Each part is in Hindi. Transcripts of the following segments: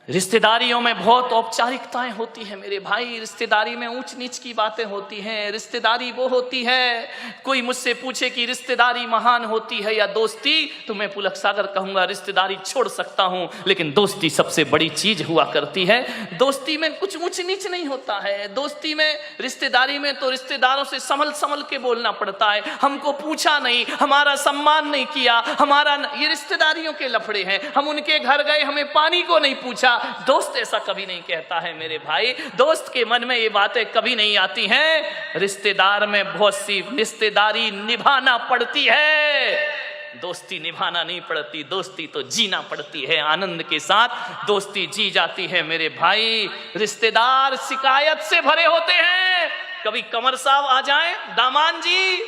रिश्तेदारियों में बहुत औपचारिकताएं होती हैं मेरे भाई। रिश्तेदारी में ऊंच नीच की बातें होती हैं। रिश्तेदारी वो होती है, कोई मुझसे पूछे कि रिश्तेदारी महान होती है या दोस्ती, तो मैं पुलक सागर कहूंगा रिश्तेदारी छोड़ सकता हूं, लेकिन दोस्ती सबसे बड़ी चीज हुआ करती है। दोस्ती में कुछ ऊंच नीच नहीं होता है। दोस्ती में, रिश्तेदारी में तो रिश्तेदारों से संभल संभल के बोलना पड़ता है। हमको पूछा नहीं, हमारा सम्मान नहीं किया, हमारा, ये रिश्तेदारियों के लफड़े हैं। हम उनके घर गए, हमें पानी को नहीं पूछा। दोस्त ऐसा कभी नहीं कहता है मेरे भाई। दोस्त के मन में ये बातें कभी नहीं आती हैं। रिश्तेदार में बहुत सी रिश्तेदारी निभाना पड़ती है, दोस्ती निभाना नहीं पड़ती। दोस्ती तो जीना पड़ती है, आनंद के साथ दोस्ती जी जाती है मेरे भाई। रिश्तेदार शिकायत से भरे होते हैं। कभी कमर साहब आ जाएं, दामान जी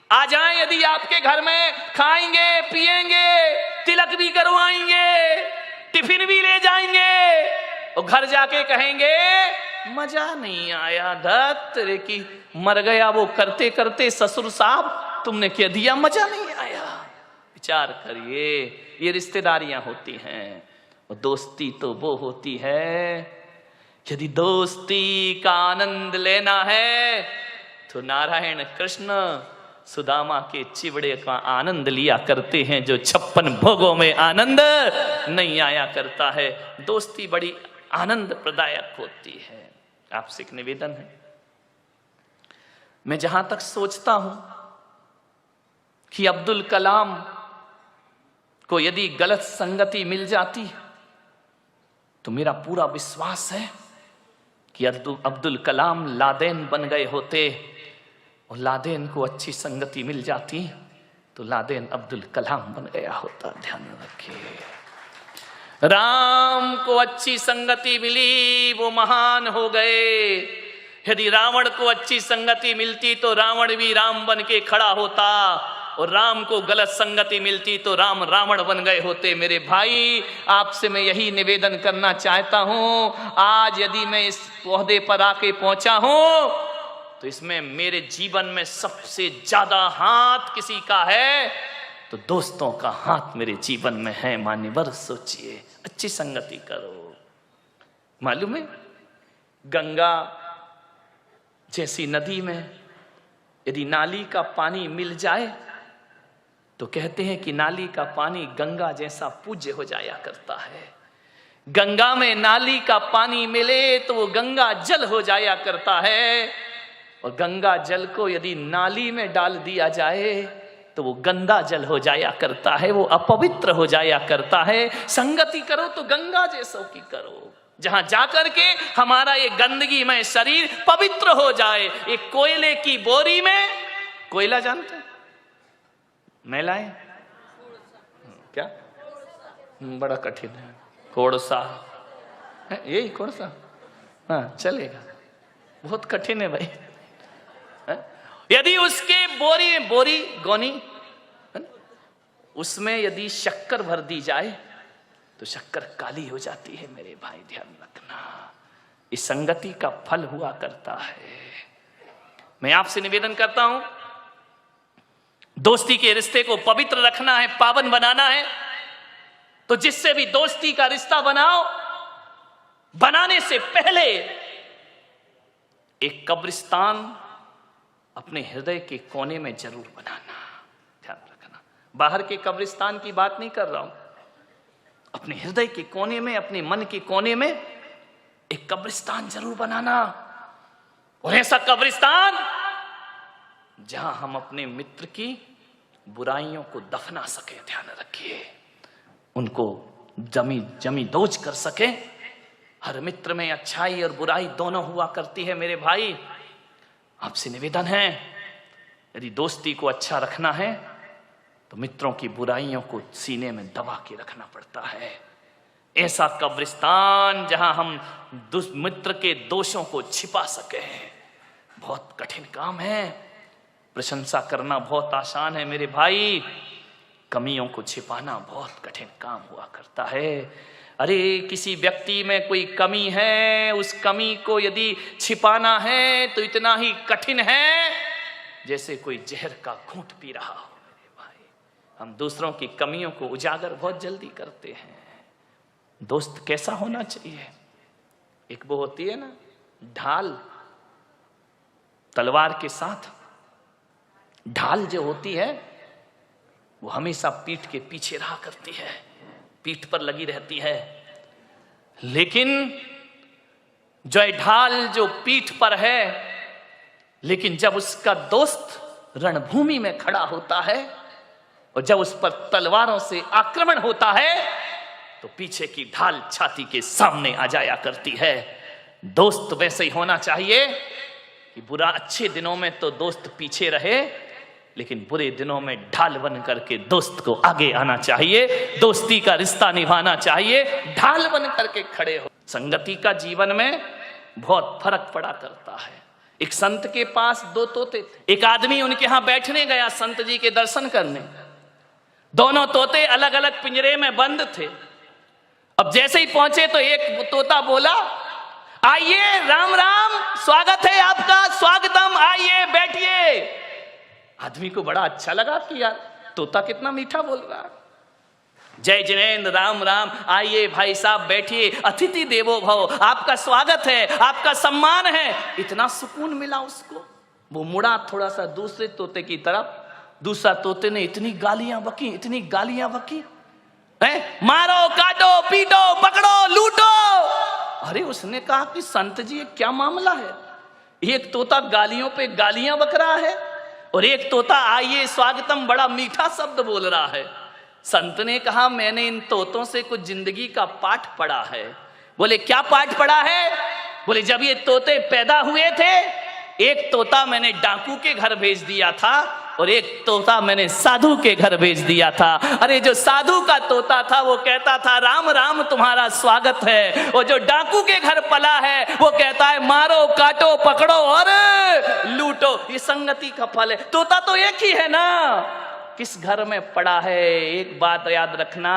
आ जाएं, यदि आपके घर में खाएंगे पिएंगे, तिलक भी करवाएंगे, टिफिन भी ले जाएंगे, और घर जाके कहेंगे मजा नहीं आया, धत तेरे की मर गया वो करते करते ससुर साहब, तुमने क्या दिया, मजा नहीं आया। विचार करिए, ये रिश्तेदारियां होती हैं। और दोस्ती तो वो होती है, यदि दोस्ती का आनंद लेना है तो नारायण कृष्ण सुदामा के चिवड़े का आनंद लिया करते हैं, जो 56 भोगों में आनंद नहीं आया करता है। दोस्ती बड़ी आनंद प्रदायक होती है। आपसे एक निवेदन है, मैं जहां तक सोचता हूं कि अब्दुल कलाम को यदि गलत संगति मिल जाती तो मेरा पूरा विश्वास है कि अब्दुल कलाम लादेन बन गए होते, और लादेन को अच्छी संगति मिल जाती तो लादेन अब्दुल कलाम बन गया होता। ध्यान रखिए, राम को अच्छी संगति मिली, वो महान हो गए। यदि रावण को अच्छी संगति मिलती तो रावण भी राम बन के खड़ा होता, और राम को गलत संगति मिलती तो राम रावण बन गए होते। मेरे भाई, आपसे मैं यही निवेदन करना चाहता हूं। आज यदि मैं इस ओहदे पर आके पहुंचा हूं तो इसमें मेरे जीवन में सबसे ज्यादा हाथ किसी का है तो दोस्तों का हाथ मेरे जीवन में है। मान्यवर सोचिए, अच्छी संगति करो। मालूम है, गंगा जैसी नदी में यदि नाली का पानी मिल जाए तो कहते हैं कि नाली का पानी गंगा जैसा पूज्य हो जाया करता है। गंगा में नाली का पानी मिले तो वो गंगा जल हो जाया करता है, और गंगा जल को यदि नाली में डाल दिया जाए तो वो गंदा जल हो जाया करता है, वो अपवित्र हो जाया करता है। संगति करो तो गंगा जैसों की करो, जहां जाकर के हमारा ये गंदगी में शरीर पवित्र हो जाए। एक कोयले की बोरी में, कोयला जानते हैं, मैलाएं क्या, बड़ा कठिन है, कोड़सा है, यही कोड़सा, हाँ चलेगा, बहुत कठिन है भाई। यदि उसके बोरी गोनी उसमें यदि शक्कर भर दी जाए तो शक्कर काली हो जाती है। मेरे भाई ध्यान रखना, इस संगति का फल हुआ करता है। मैं आपसे निवेदन करता हूं, दोस्ती के रिश्ते को पवित्र रखना है, पावन बनाना है, तो जिससे भी दोस्ती का रिश्ता बनाओ, बनाने से पहले एक कब्रिस्तान अपने हृदय के कोने में जरूर बनाना। ध्यान रखना, बाहर के कब्रिस्तान की बात नहीं कर रहा हूं, अपने हृदय के कोने में, अपने मन के कोने में एक कब्रिस्तान जरूर बनाना। और ऐसा कब्रिस्तान जहां हम अपने मित्र की बुराइयों को दफना सके। ध्यान रखिए, उनको जमी दोज कर सके। हर मित्र में अच्छाई और बुराई दोनों हुआ करती है। मेरे भाई, आपसे निवेदन है, यदि दोस्ती को अच्छा रखना है तो मित्रों की बुराइयों को सीने में दबा के रखना पड़ता है। ऐसा कब्रिस्तान जहां हम मित्र के दोषों को छिपा सके, बहुत कठिन काम है। प्रशंसा करना बहुत आसान है मेरे भाई, कमियों को छिपाना बहुत कठिन काम हुआ करता है। अरे किसी व्यक्ति में कोई कमी है, उस कमी को यदि छिपाना है तो इतना ही कठिन है जैसे कोई जहर का घूंट पी रहा हो। मेरे भाई, हम दूसरों की कमियों को उजागर बहुत जल्दी करते हैं। दोस्त कैसा होना चाहिए? एक वो होती है ना ढाल, तलवार के साथ। ढाल जो होती है वो हमेशा पीठ के पीछे रहा करती है, पीठ पर लगी रहती है। लेकिन जो ढाल जो पीठ पर है, लेकिन जब उसका दोस्त रणभूमि में खड़ा होता है और जब उस पर तलवारों से आक्रमण होता है तो पीछे की ढाल छाती के सामने आ जाया करती है। दोस्त वैसे ही होना चाहिए कि बुरा अच्छे दिनों में तो दोस्त पीछे रहे, लेकिन बुरे दिनों में ढाल बन करके दोस्त को आगे आना चाहिए, दोस्ती का रिश्ता निभाना चाहिए, ढाल बन करके खड़े हो। संगति का जीवन में बहुत फर्क पड़ा करता है। एक संत के पास 2 तोते थे। एक आदमी उनके यहां बैठने गया संत जी के दर्शन करने। दोनों तोते अलग अलग पिंजरे में बंद थे। अब जैसे ही पहुंचे तो एक तोता बोला, आइए राम राम, स्वागत है आपका, स्वागतम, आइए बैठिए। आदमी को बड़ा अच्छा लगा कि यार तोता कितना मीठा बोल रहा है। जय जिनेन्द्र, राम राम, आइए भाई साहब बैठिए, अतिथि देवो भव, आपका स्वागत है, आपका सम्मान है। इतना सुकून मिला उसको। वो मुड़ा थोड़ा सा दूसरे तोते की तरफ, दूसरा तोते ने इतनी गालियां बकी, इतनी गालियां बकी, मारो, काटो, पीटो, पकड़ो, लूटो। अरे उसने कहा कि संत जी क्या मामला है? एक तोता गालियों पे गालियां बक रहा है और एक तोता आइए स्वागतम बड़ा मीठा शब्द बोल रहा है। संत ने कहा, मैंने इन तोतों से कुछ जिंदगी का पाठ पढ़ा है। बोले क्या पाठ पढ़ा है? बोले जब ये तोते पैदा हुए थे, एक तोता मैंने डाकू के घर भेज दिया था और एक तोता मैंने साधु के घर भेज दिया था। अरे जो साधु का तोता था वो कहता था राम राम तुम्हारा स्वागत है, और जो डाकू के घर पला है वो कहता है मारो, काटो, पकड़ो और लूटो। ये संगति का फल है। तोता तो एक ही है ना, किस घर में पड़ा है? एक बात याद रखना,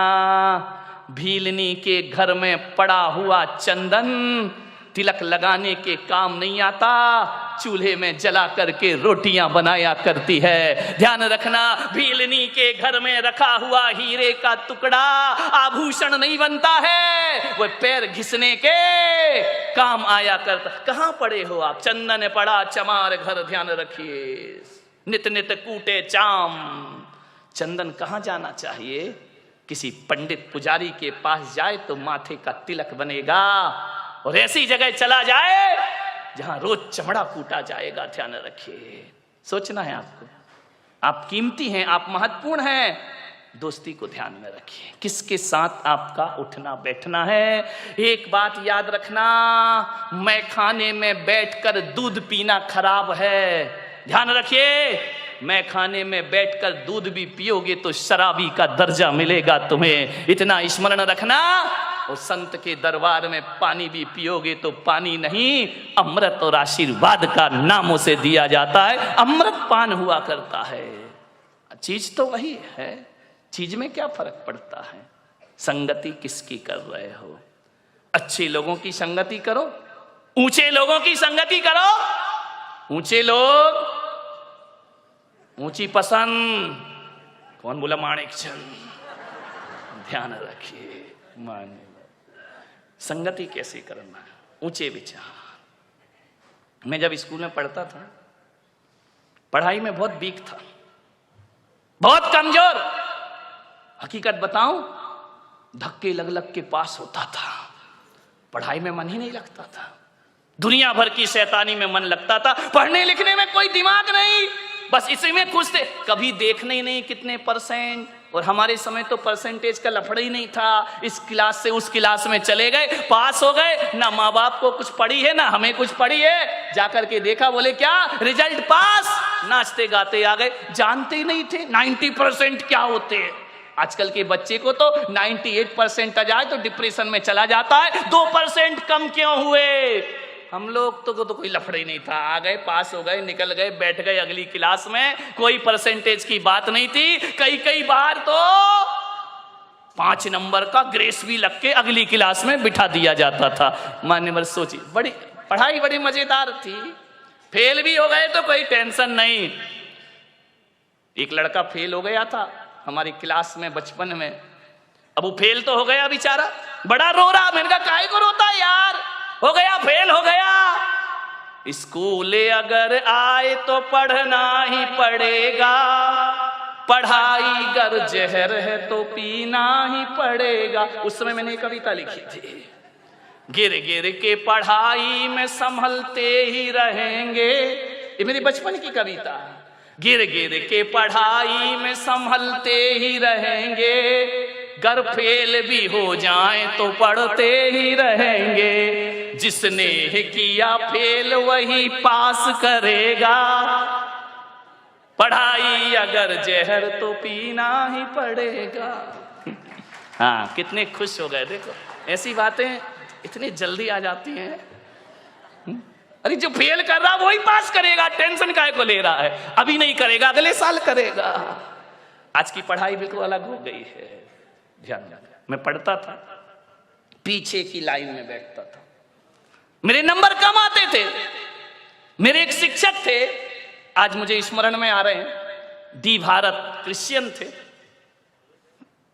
भीलनी के घर में पड़ा हुआ चंदन तिलक लगाने के काम नहीं आता, चूल्हे में जला करके रोटियां बनाया करती है। ध्यान रखना, भीलनी के घर में रखा हुआ हीरे का टुकड़ा आभूषण नहीं बनता है, वो पैर घिसने के काम आया करता। कहां पड़े हो आप? चंदन पड़ा चमार घर, ध्यान रखिए, नित नित कूटे चाम। चंदन कहां जाना चाहिए? किसी पंडित पुजारी के पास जाए तो माथे का तिलक बनेगा, और ऐसी जगह चला जाए जहां रोज चमड़ा कूटा जाएगा। ध्यान रखिए, सोचना है आपको, आप कीमती हैं, आप महत्वपूर्ण हैं। दोस्ती को ध्यान में रखिए, किसके साथ आपका उठना बैठना है। एक बात याद रखना, मैं खाने में बैठकर दूध पीना खराब है। ध्यान रखिए, मैं खाने में बैठकर दूध भी पियोगे तो शराबी का दर्जा मिलेगा तुम्हें, इतना स्मरण रखना। और संत के दरबार में पानी भी पियोगे तो पानी नहीं, अमृत और आशीर्वाद का नाम उसे दिया जाता है, अमृत पान हुआ करता है। चीज तो वही है, चीज में क्या फर्क पड़ता है? संगति किसकी कर रहे हो? अच्छे लोगों की संगति करो, ऊंचे लोगों की संगति करो। ऊंचे लोग, ऊंची पसंद। कौन बोला? माणिक चंद। ध्यान रखिए, मान संगति कैसे करना है, ऊंचे विचार। मैं जब स्कूल में पढ़ता था, पढ़ाई में बहुत वीक था, बहुत कमजोर। हकीकत बताऊं, धक्के लग लग के पास होता था, पढ़ाई में मन ही नहीं लगता था। दुनिया भर की शैतानी में मन लगता था, पढ़ने लिखने में कोई दिमाग नहीं, बस इसी में खुश थे। कभी देखने ही नहीं कितने परसेंट, और हमारे समय तो परसेंटेज का लफड़ा ही नहीं था। इस क्लास से उस क्लास में चले गए, पास हो गए, ना माँ बाप को कुछ पड़ी है ना हमें कुछ पड़ी है। जाकर के देखा, बोले क्या रिजल्ट पास, नाचते गाते आ गए। जानते ही नहीं थे 90% क्या होते हैं। आजकल के बच्चे को तो 98% आ जाए तो डिप्रेशन में चला जाता है, 2% कम क्यों हुए। हम लोग तो कोई लफड़ा ही नहीं था, आ गए, पास हो गए, निकल गए, बैठ गए अगली क्लास में, कोई परसेंटेज की बात नहीं थी। कई बार तो 5 नंबर का ग्रेस भी लग के अगली क्लास में बिठा दिया जाता था। मान्यवर सोचिए, बड़ी पढ़ाई बड़ी मजेदार थी। फेल भी हो गए तो कोई टेंशन नहीं। एक लड़का फेल हो गया था हमारी क्लास में बचपन में। अब वो फेल तो हो गया बेचारा, बड़ा रो रहा। मैंने कहा काहे को रोता है यार, हो गया, फेल हो गया। स्कूल अगर आए तो पढ़ना ही पड़ेगा, पढ़ाई गर जहर है तो पीना ही पड़ेगा। उस समय मैंने एक कविता लिखी थी, गिर गिर के पढ़ाई में संभलते ही रहेंगे। ये मेरी बचपन की कविता। गिर गिर के पढ़ाई में संभलते ही रहेंगे, गर फेल भी हो जाए तो पढ़ते ही रहेंगे। जिसने किया फेल वही पास करेगा, पढ़ाई अगर जहर तो पीना ही पड़ेगा। हाँ, कितने खुश हो गए। देखो ऐसी बातें इतनी जल्दी आ जाती हैं। अरे जो फेल कर रहा वही पास करेगा, टेंशन काहे को ले रहा है, अभी नहीं करेगा अगले साल करेगा। आज की पढ़ाई बिल्कुल अलग हो गई है। ध्यान रखना, मैं पढ़ता था, पीछे की लाइन में बैठता था, मेरे नंबर कम आते थे। मेरे एक शिक्षक थे, आज मुझे स्मरण में आ रहे हैं, डी भारत, क्रिश्चियन थे।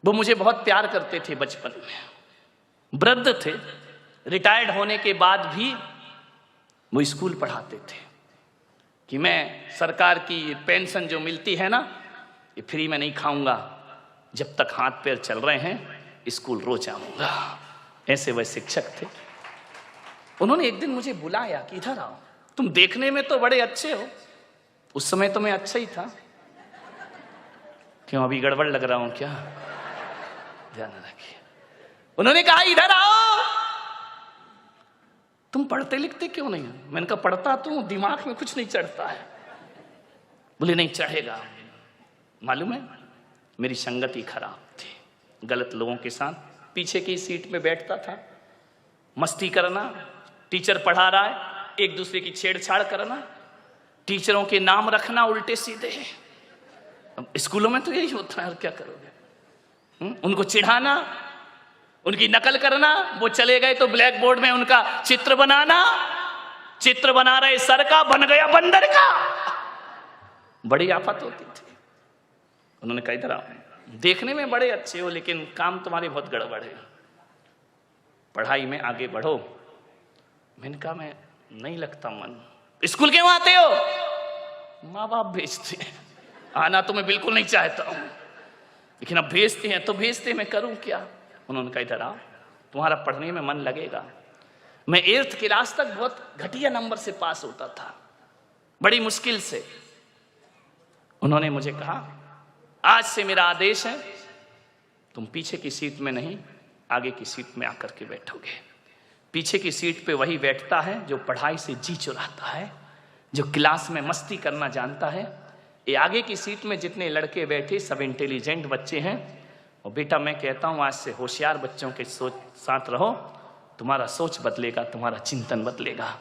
वो मुझे बहुत प्यार करते थे बचपन में। वृद्ध थे, रिटायर्ड होने के बाद भी वो स्कूल पढ़ाते थे कि मैं सरकार की पेंशन जो मिलती है ना, ये फ्री में नहीं खाऊंगा, जब तक हाथ पैर चल रहे हैं स्कूल रोज आऊंगा। ऐसे वह शिक्षक थे। उन्होंने एक दिन मुझे बुलाया कि इधर आओ, तुम देखने में तो बड़े अच्छे हो। उस समय तो मैं अच्छा ही था, क्यों अभी गड़बड़ लग रहा हूं क्या? ध्यान रखिए। उन्होंने कहा इधर आओ, तुम पढ़ते लिखते क्यों नहीं हो? मैंने कहा पढ़ता तो दिमाग में कुछ नहीं चढ़ता है। बोले नहीं चढ़ेगा। मालूम है, मेरी संगति खराब थी, गलत लोगों के साथ पीछे की सीट में बैठता था, मस्ती करना, टीचर पढ़ा रहा है एक दूसरे की छेड़छाड़ करना, टीचरों के नाम रखना उल्टे सीधे। स्कूलों में तो यही होता है, और क्या करोगे? उनको चिढ़ाना, उनकी नकल करना, वो चले गए तो ब्लैक बोर्ड में उनका चित्र बनाना, चित्र बना रहे सर का, बन गया बंदर का। बड़ी आफत होती थी। उन्होंने कहा इधर आओ, देखने में बड़े अच्छे हो लेकिन काम तुम्हारी बहुत गड़बड़ है, पढ़ाई में आगे बढ़ो। मैंने कहा मैं नहीं लगता मन। स्कूल क्यों आते हो? माँ बाप भेजते हैं, आना तो मैं बिल्कुल नहीं चाहता हूं, लेकिन अब भेजते हैं तो भेजते, मैं करूं क्या? उन्होंने कहा इधर आओ, तुम्हारा पढ़ने में मन लगेगा। मैं 8th क्लास तक बहुत घटिया नंबर से पास होता था, बड़ी मुश्किल से। उन्होंने मुझे कहा आज से मेरा आदेश है, तुम पीछे की सीट में नहीं आगे की सीट में आकर के बैठोगे। पीछे की सीट पे वही बैठता है जो पढ़ाई से जी चुराता है, जो क्लास में मस्ती करना जानता है। ये आगे की सीट में जितने लड़के बैठे सब इंटेलिजेंट बच्चे हैं। और बेटा मैं कहता हूँ आज से होशियार बच्चों के साथ रहो, तुम्हारा सोच बदलेगा, तुम्हारा चिंतन बदलेगा।